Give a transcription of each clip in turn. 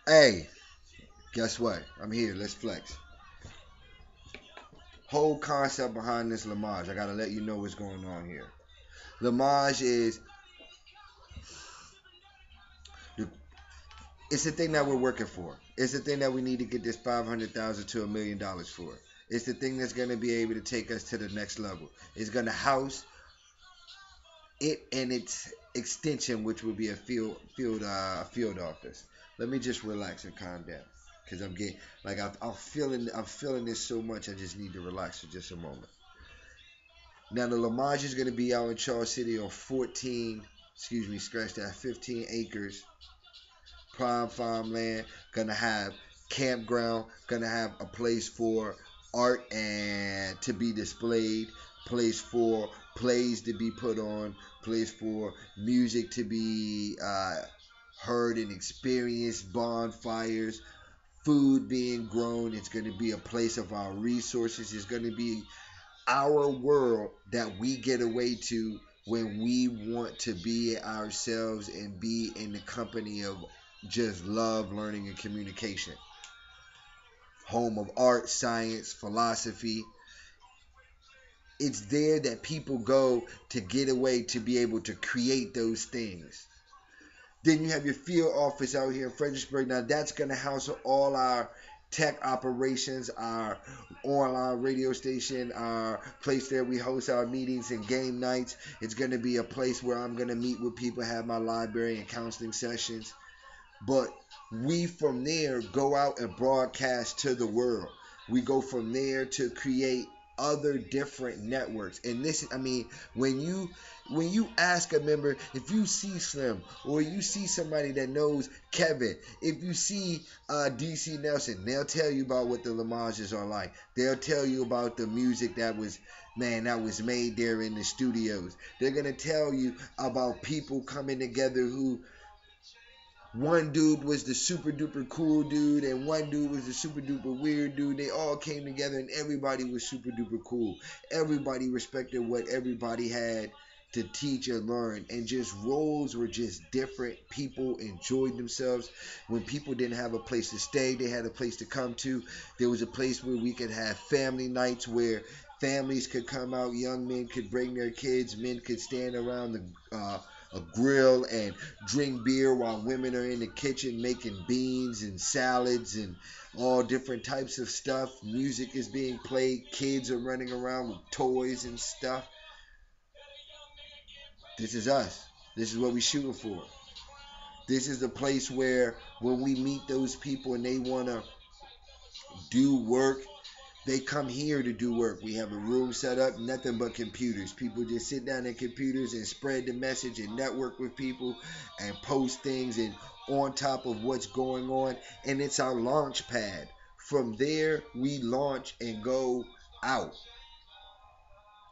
Hey, guess what? I'm here. Let's flex. Whole concept behind this Limaj. I gotta let you know what's going on here. Limaj is it's the thing that we're working for. It's the thing that we need to get this 500,000 to $1 million for. It's the thing that's gonna be able to take us to the next level. It's gonna house it and its extension, which would be a field office. Let me just relax and calm down, cause I'm getting like I'm feeling this so much. I just need to relax for just a moment. Now the Limage is going to be out in Charles City on 14, excuse me, scratch that, 15 acres, prime farmland. Going to have campground. Going to have a place for art and to be displayed. Place for plays to be put on. Place for music to be heard and experienced. Bonfires, food being grown. It's going to be a place of our resources. It's going to be our world that we get away to when we want to be ourselves and be in the company of just love, learning, and communication. Home of art, science, philosophy. It's there that people go to get away to be able to create those things. Then you have your field office out here in Fredericksburg. Now that's going to house all our tech operations, our online radio station, our place there we host our meetings and game nights. It's going to be a place where I'm going to meet with people, have my library and counseling sessions. But we from there go out and broadcast to the world. We go from there to create other different networks. And this, I mean, when you ask a member, if you see Slim or you see somebody that knows Kevin, if you see DC Nelson, they'll tell you about what the Lamages are like. They'll tell you about the music that was made there in the studios. They're gonna tell you about people coming together who one dude was the super duper cool dude and one dude was the super duper weird dude. They all came together and everybody was super duper cool. Everybody respected what everybody had to teach and learn, and just roles were just different. People enjoyed themselves. When people didn't have a place to stay, they had a place to come to. There was a place where we could have family nights where families could come out, young men could bring their kids, men could stand around a grill and drink beer while women are in the kitchen making beans and salads and all different types of stuff. Music is being played, kids are running around with toys and stuff. This is us. This is what we're shooting for. This is the place where when we meet those people and they want to do work, they come here to do work. We have a room set up, nothing but computers. People just sit down at computers and spread the message and network with people and post things and on top of what's going on. And it's our launch pad. From there, we launch and go out.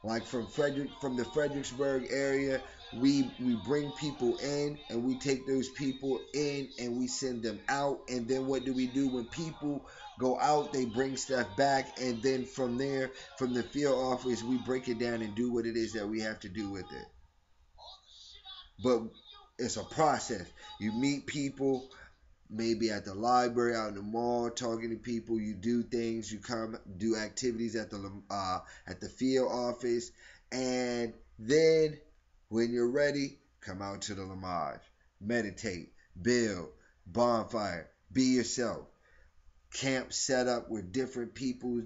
Like from the Fredericksburg area, we bring people in and we take those people in and we send them out. And then what do we do when people go out? They bring stuff back, and then from there, from the field office, we break it down and do what it is that we have to do with it. But it's a process. You meet people, maybe at the library, out in the mall, talking to people. You do things. You come do activities at the field office, and then when you're ready, come out to the Limage, meditate, build, bonfire, be yourself. Camp set up where different people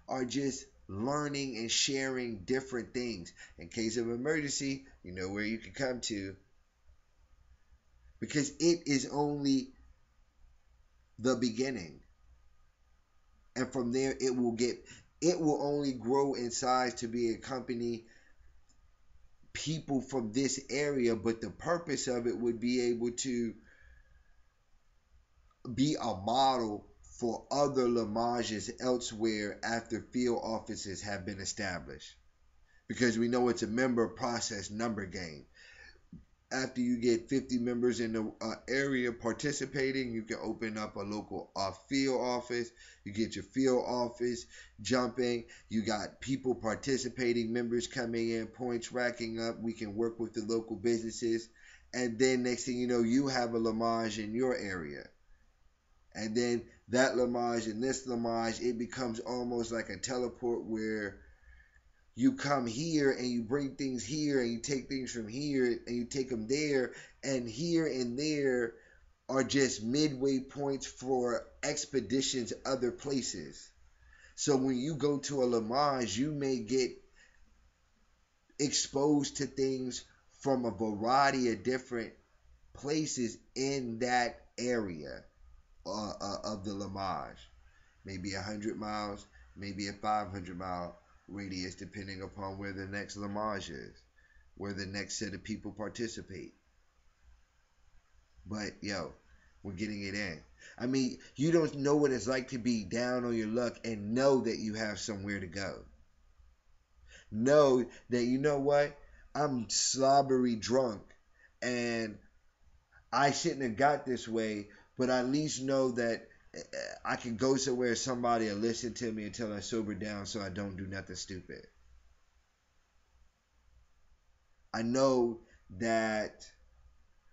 are just learning and sharing different things. In case of emergency, you know where you can come to, because it is only the beginning. And from there it will only grow in size to be a company, people from this area, but the purpose of it would be able to be a model for other Lamages elsewhere after field offices have been established, because we know it's a member process number game. After you get 50 members in the area participating, you can open up a local field office. You get your field office jumping. You got people participating, members coming in, points racking up. We can work with the local businesses. And then next thing you know, you have a Lamage in your area. And then that Limaj and this Limaj, it becomes almost like a teleport where you come here and you bring things here and you take things from here and you take them there, and here and there are just midway points for expeditions other places. So when you go to a Limaj, you may get exposed to things from a variety of different places in that area of the Limaj. Maybe 100 miles, maybe a 500-mile radius, depending upon where the next Limaj is, where the next set of people participate. But yo, we're getting it in. I mean, you don't know what it's like to be down on your luck and know that you have somewhere to go. Know that you know what? I'm slobbery drunk and I shouldn't have got this way, but I at least know that I can go somewhere somebody will listen to me until I sober down so I don't do nothing stupid. I know that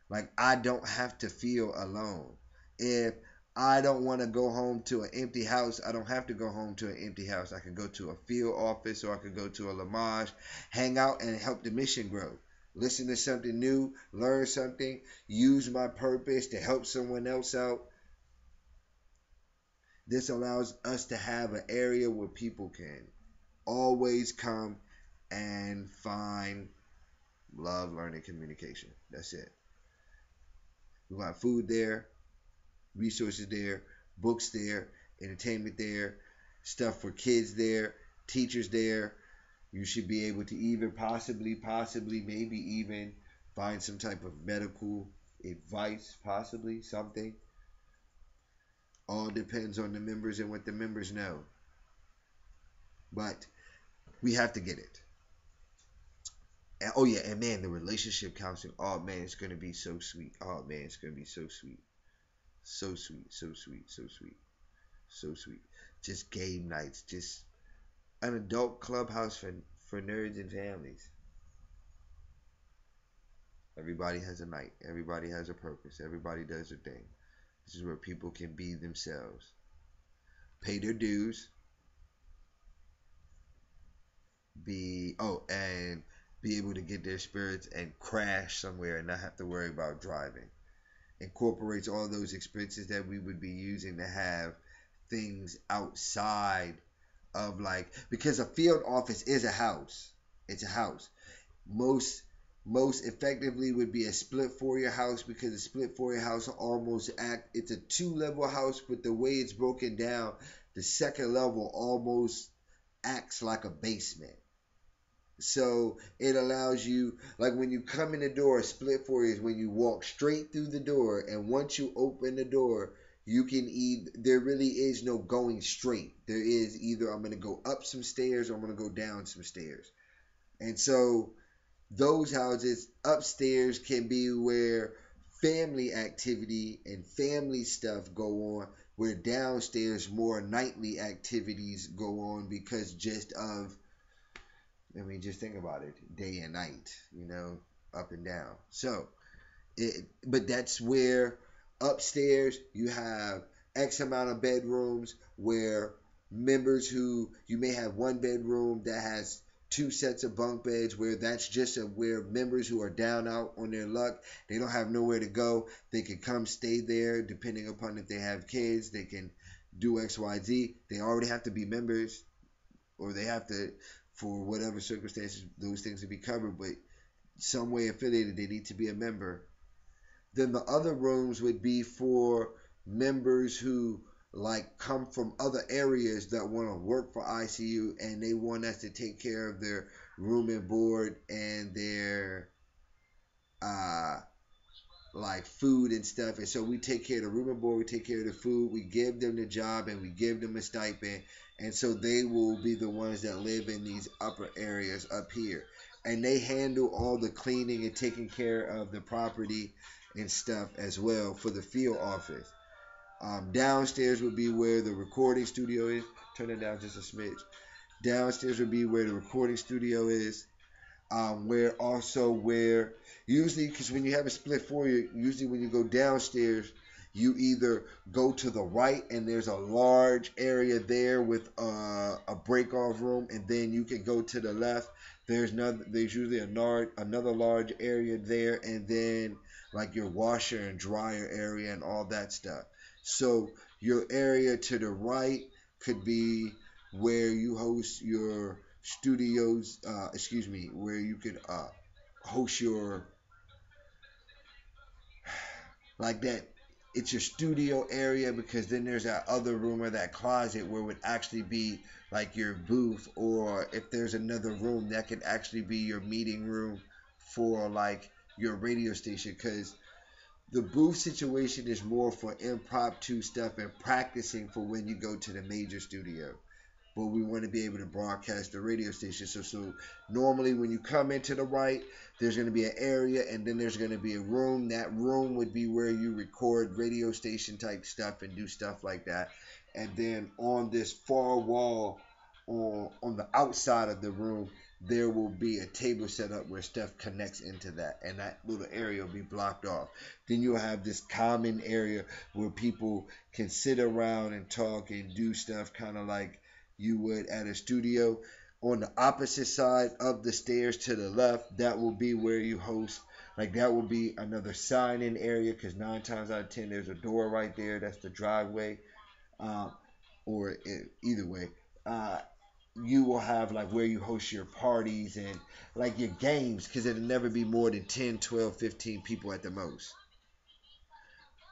like I don't have to feel alone. If I don't want to go home to an empty house, I don't have to go home to an empty house. I can go to a field office or I could go to a Limaj, hang out and help the mission grow. Listen to something new, learn something, use my purpose to help someone else out. This allows us to have an area where people can always come and find love, learning, communication. That's it. We got food there, resources there, books there, entertainment there, stuff for kids there, teachers there. You should be able to even possibly, maybe even find some type of medical advice, possibly something. All depends on the members and what the members know. But we have to get it. And, oh yeah, and man, the relationship counseling. Oh man, it's gonna be so sweet. Oh man, it's gonna be so sweet, so sweet, so sweet, so sweet, so sweet. Just game nights, just an adult clubhouse for nerds and families. Everybody has a night. Everybody has a purpose. Everybody does their thing. This is where people can be themselves, pay their dues, and be able to get their spirits and crash somewhere and not have to worry about driving. Incorporates all those expenses that we would be using to have things outside of, like, because a field office is a house. It's a house. Most effectively would be a split foyer house, because a split foyer house almost act it's a two-level house, but the way it's broken down, the second level almost acts like a basement. So it allows you, like when you come in the door, a split foyer is when you walk straight through the door, and once you open the door, you can either, there really is no going straight. There is either I'm going to go up some stairs or I'm going to go down some stairs. And so those houses upstairs can be where family activity and family stuff go on, where downstairs more nightly activities go on because just of, I mean, just think about it, day and night, up and down. So, but that's where upstairs you have X amount of bedrooms where members who, you may have one bedroom that has two sets of bunk beds, where that's just where members who are down out on their luck, they don't have nowhere to go, they can come stay there. Depending upon if they have kids, they can do XYZ. They already have to be members, or they have to, for whatever circumstances, those things to be covered, but some way affiliated, they need to be a member. Then the other rooms would be for members who like come from other areas that want to work for ICU, and they want us to take care of their room and board and their uh like food and stuff. And so we take care of the room and board, we take care of the food, we give them the job, and we give them a stipend. And so they will be the ones that live in these upper areas up here. And they handle all the cleaning and taking care of the property and stuff as well for the field office. Downstairs would be where the recording studio is. Turn it down just a smidge. Downstairs would be where the recording studio is. Where usually, because when you have a split foyer, usually when you go downstairs, You either go to the right and there's a large area there with a break off room, and then you can go to the left. There's usually another large area there, and then like your washer and dryer area and all that stuff. So your area to the right could be where you host your studios. Excuse me, where you could host your like that. It's your studio area, because then there's that other room or that closet where it would actually be like your booth, or if there's another room that could actually be your meeting room for like your radio station, because the booth situation is more for impromptu stuff and practicing for when you go to the major studio, but we want to be able to broadcast the radio station. So normally when you come into the right, there's going to be an area, and then there's going to be a room. That room would be where you record radio station type stuff and do stuff like that. And then on this far wall, on the outside of the room, there will be a table set up where stuff connects into that, and that little area will be blocked off. Then you'll have this common area where people can sit around and talk and do stuff, kind of like you would at a studio. On the opposite side of the stairs to the left, that will be where you host. Like that will be another sign-in area, because 9 times out of 10 there's a door right there. That's the driveway. Uh, or either way, uh, you will have like where you host your parties and like your games, because it'll never be more than 10, 12, 15 people at the most.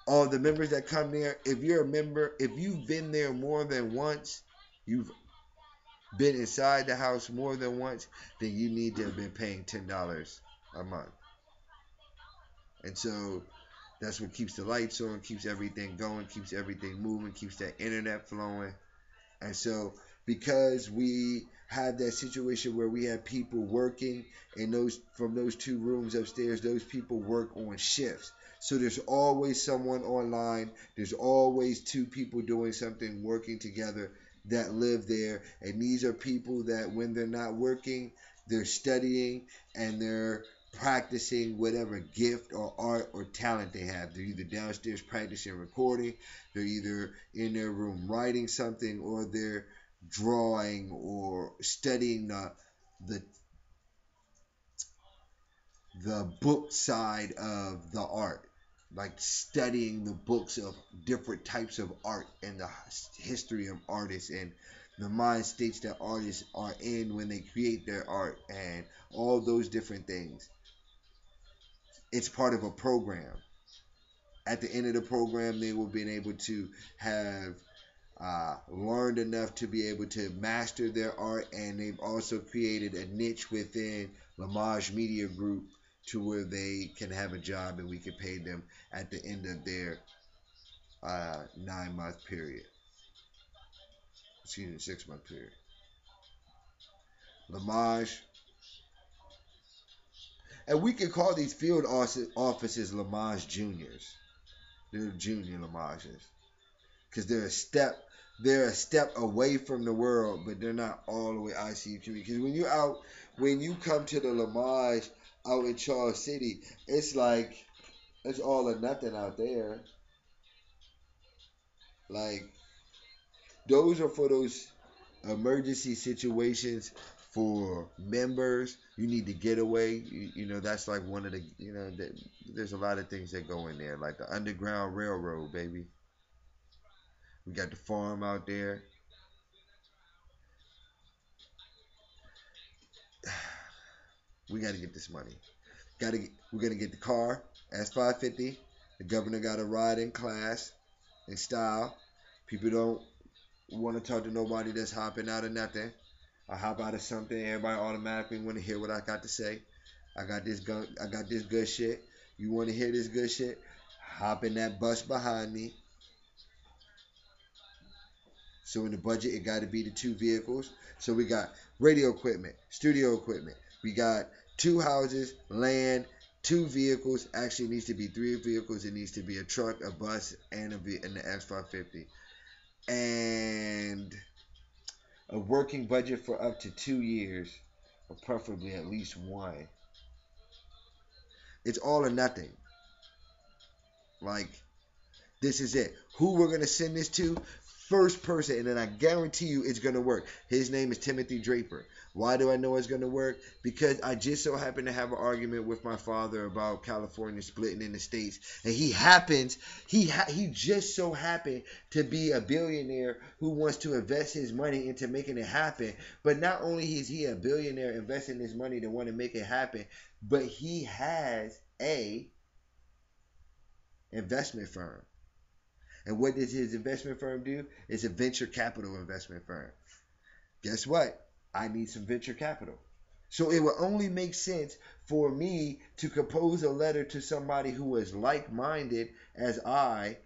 All the members that come there, if you're a member, if you've been there more than once, you've been inside the house more than once, then you need to have been paying $10 a month. And so that's what keeps the lights on, keeps everything going, keeps everything moving, keeps that internet flowing. And so, because we have that situation where we have people working in those from those two rooms upstairs, those people work on shifts. So there's always someone online. There's always two people doing something, working together, that live there. And these are people that, when they're not working, they're studying and they're practicing whatever gift or art or talent they have. They're either downstairs practicing recording, they're either in their room writing something, or they're drawing or studying the the book side of the art, like studying the books of different types of art and the history of artists and the mind states that artists are in when they create their art, and all those different things. It's part of a program. At the end of the program, they will be able to have learned enough to be able to master their art, and they've also created a niche within Limaj Media Group to where they can have a job and we can pay them at the end of their 9 month period. Excuse me, 6 month period. Limaj, and we can call these field offices Limaj Juniors. They're junior Limages, because they're a step away from the world, but they're not all the way ICU community. Because when you come to the Limage out in Charles City, it's like it's all or nothing out there. Like those are for those emergency situations for members. You need to get away. That's like one of the there's a lot of things that go in there, like the Underground Railroad, baby. We got the farm out there. We got to get this money. We're gonna get the car S550. The governor got to ride in class in style. People don't want to talk to nobody that's hopping out of nothing. I hop out of something, everybody automatically want to hear what I got to say. I got this good shit. You want to hear this good shit? Hop in that bus behind me. So in the budget, it got to be the two vehicles. So we got radio equipment, studio equipment. We got two houses, land, two vehicles. Actually, it needs to be three vehicles. It needs to be a truck, a bus, and the X550. And a working budget for up to 2 years, or preferably at least one. It's all or nothing. Like This is it. Who we're going to send this to? First person, and then I guarantee you it's going to work. His name is Timothy Draper. Why do I know it's going to work? Because I just so happen to have an argument with my father about California splitting in the states, and he just so happened to be a billionaire who wants to invest his money into making it happen. But not only is he a billionaire investing his money to want to make it happen, but he has a investment firm. And what does his investment firm do? It's a venture capital investment firm. Guess what? I need some venture capital. So it will only make sense for me to compose a letter to somebody who is like minded as I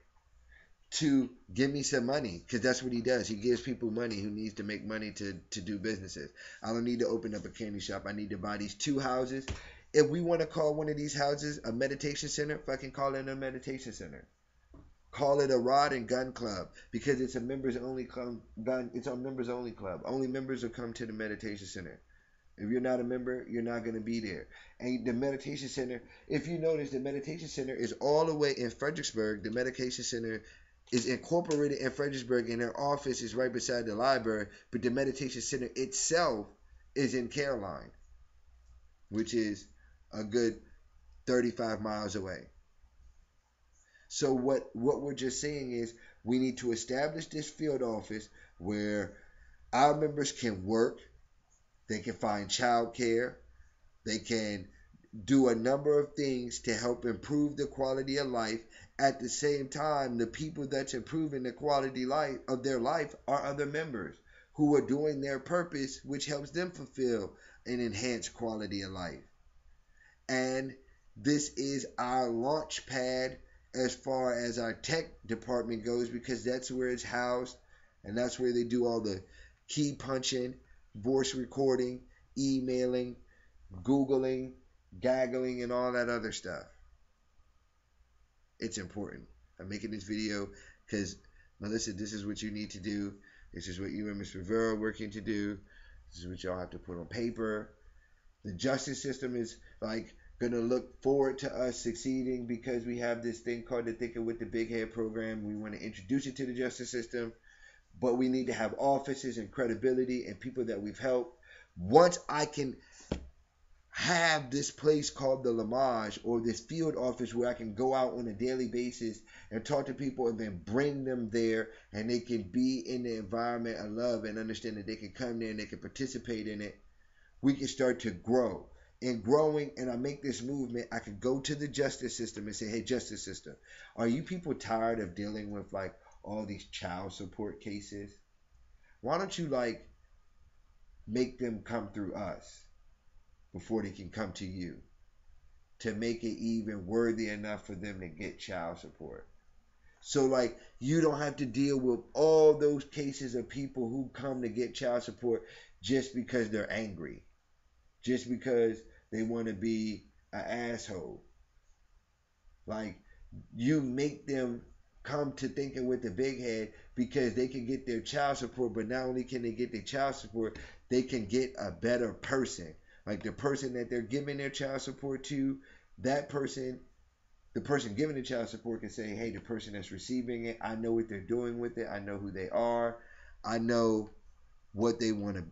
to give me some money, because that's what he does. He gives people money who needs to make money to do businesses. I don't need to open up a candy shop. I need to buy these 2 houses. If we want to call one of these houses a meditation center, fucking call it a meditation center. Call it a rod and gun club, because it's a members only club. It's a members only club. Only members will come to the meditation center. If you're not a member, you're not going to be there. And the meditation center, if you notice, the meditation center is all the way in Fredericksburg. The meditation center is incorporated in Fredericksburg, and their office is right beside the library. But the meditation center itself is in Caroline, which is a good 35 miles away. So what we're just saying is we need to establish this field office where our members can work, they can find child care, they can do a number of things to help improve the quality of life. At the same time, the people that's improving the quality life of their life are other members who are doing their purpose, which helps them fulfill and enhance quality of life. And this is our launch pad as far as our tech department goes, because that's where it's housed, and that's where they do all the key punching, voice recording, emailing, Googling, gaggling, and all that other stuff. It's important. I'm making this video because, Melissa, this is what you need to do. This is what you and Mr. Rivera are working to do. This is what y'all have to put on paper. The justice system is like gonna look forward to us succeeding, because we have this thing called the Thinking with the Big Head program. We want to introduce it to the justice system, but we need to have offices and credibility and people that we've helped. Once I can have this place called the Limaj, or this field office where I can go out on a daily basis and talk to people and then bring them there, and they can be in the environment of love and understand that they can come there and they can participate in it, we can start to grow. In growing, and I make this movement, I could go to the justice system and say, hey, justice system, are you people tired of dealing with like all these child support cases? Why don't you like make them come through us before they can come to you, to make it even worthy enough for them to get child support? So like you don't have to deal with all those cases of people who come to get child support just because they're angry, just because they want to be an asshole. Like, you make them come to Thinking with the Big Head because they can get their child support, but not only can they get their child support, they can get a better person. Like the person that they're giving their child support to, that person, the person giving the child support can say, hey, the person that's receiving it, I know what they're doing with it. I know who they are. I know what they want to.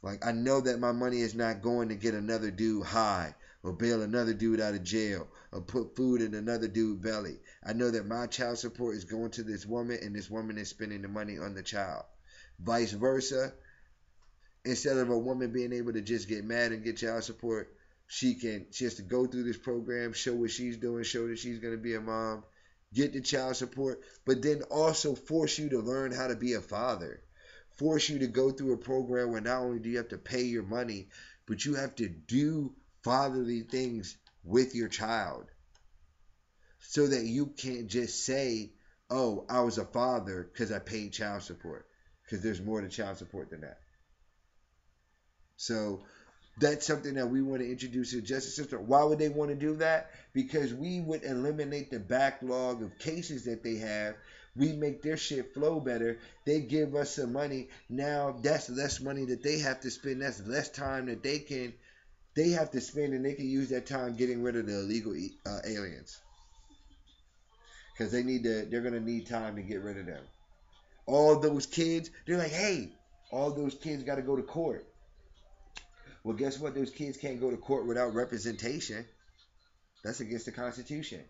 Like, I know that my money is not going to get another dude high, or bail another dude out of jail, or put food in another dude's belly. I know that my child support is going to this woman, and this woman is spending the money on the child. Vice versa, instead of a woman being able to just get mad and get child support, she has to go through this program, show what she's doing, show that she's going to be a mom, get the child support, but then also force you to learn how to be a father. Force you to go through a program where not only do you have to pay your money, but you have to do fatherly things with your child, so that you can't just say, oh, I was a father because I paid child support, because there's more to child support than that. So that's something that we want to introduce to the justice system. Why would they want to do that? Because we would eliminate the backlog of cases that they have. We make their shit flow better. They give us some money. Now that's less money that they have to spend. That's less time that they have to spend, and they can use that time getting rid of the illegal aliens. because they're gonna need time to get rid of them. All those kids, they're like, hey, all those kids got to go to court. Well, guess what? Those kids can't go to court without representation. That's against the Constitution.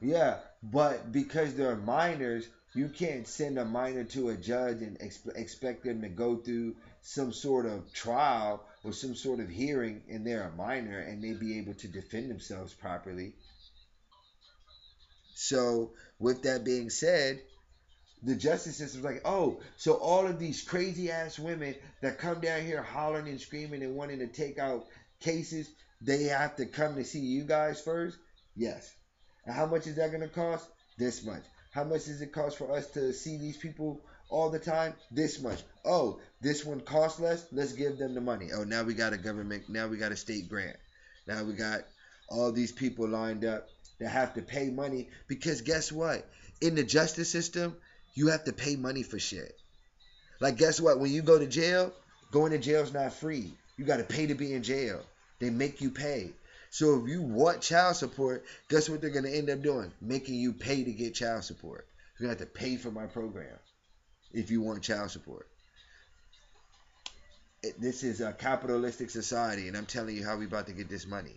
Yeah, but because they're minors, you can't send a minor to a judge and expect them to go through some sort of trial or some sort of hearing, and they're a minor and they be able to defend themselves properly. So, with that being said, the justice system's like, oh, so all of these crazy ass women that come down here hollering and screaming and wanting to take out cases, they have to come to see you guys first? Yes. And how much is that going to cost? This much. How much does it cost for us to see these people all the time? This much. Oh, this one costs less? Let's give them the money. Oh, now we got a government, now we got a state grant. Now we got all these people lined up that have to pay money because guess what? In the justice system, you have to pay money for shit. Like, guess what? When you go to jail, going to jail is not free. You got to pay to be in jail. They make you pay. So if you want child support, guess what they're going to end up doing? Making you pay to get child support. You're going to have to pay for my program if you want child support. This is a capitalistic society, and I'm telling you how we about to get this money.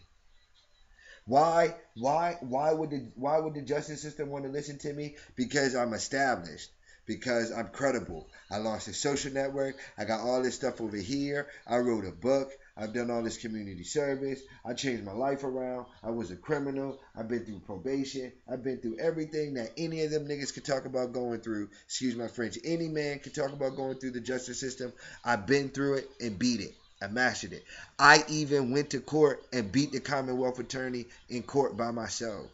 Why would the justice system want to listen to me? Because I'm established. Because I'm credible. I launched a social network. I got all this stuff over here. I wrote a book. I've done all this community service. I changed my life around. I was a criminal. I've been through probation. I've been through everything that any of them niggas could talk about going through. Excuse my French. Any man could talk about going through the justice system. I've been through it and beat it. I mastered it. I even went to court and beat the Commonwealth attorney in court by myself.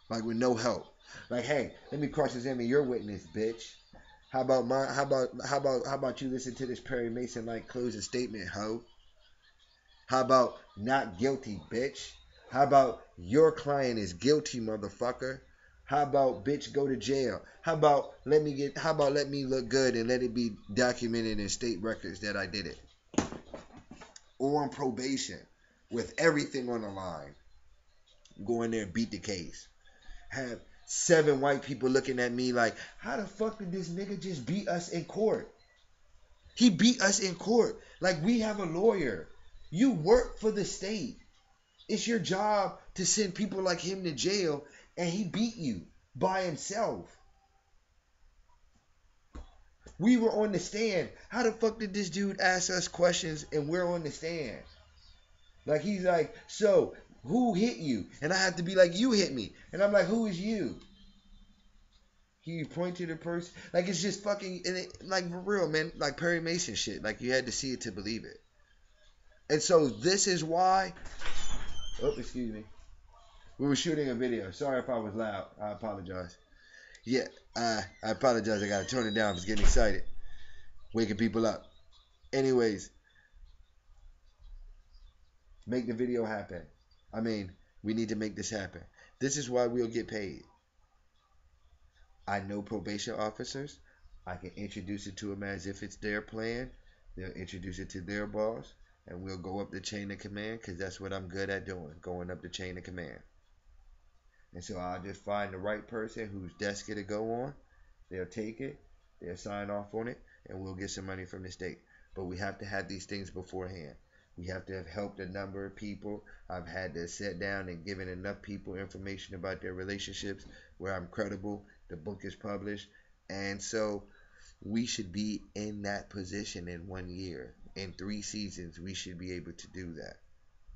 Like with no help. Like, hey, let me cross-examine your witness, bitch. How about you listen to this Perry Mason like closing statement, ho? How about not guilty, bitch? How about your client is guilty, motherfucker? How about bitch go to jail? How about let me look good and let it be documented in state records that I did it? Or on probation with everything on the line. Go in there and beat the case. Have 7 white people looking at me like, how the fuck did this nigga just beat us in court? He beat us in court. Like, we have a lawyer. You work for the state. It's your job to send people like him to jail, and he beat you by himself. We were on the stand. How the fuck did this dude ask us questions and we're on the stand? Like, he's like, so who hit you? And I have to be like, you hit me. And I'm like, who is you? He point to the person. Like, it's just fucking, and it, like, for real, man. Like Perry Mason shit. Like, you had to see it to believe it. And so this is why. Oh, excuse me. We were shooting a video. Sorry if I was loud. I apologize. Yeah, I apologize. I gotta tone it down. I was getting excited. Waking people up. Anyways, make the video happen. I mean, we need to make this happen. This is why we'll get paid. I know probation officers. I can introduce it to them as if it's their plan. They'll introduce it to their boss, and we'll go up the chain of command because that's what I'm good at doing, going up the chain of command. And so I'll just find the right person whose desk it'll go on. They'll take it, they'll sign off on it, and we'll get some money from the state. But we have to have these things beforehand. We have to have helped a number of people. I've had to sit down and given enough people information about their relationships where I'm credible. The book is published. And so we should be in that position in 1 year. In 3 seasons, we should be able to do that.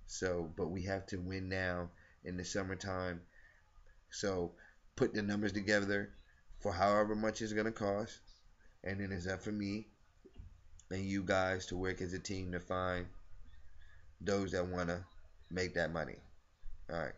So, but we have to win now in the summertime. So put the numbers together for however much it's going to cost. And then it's up for me and you guys to work as a team to find those that want to make that money. All right.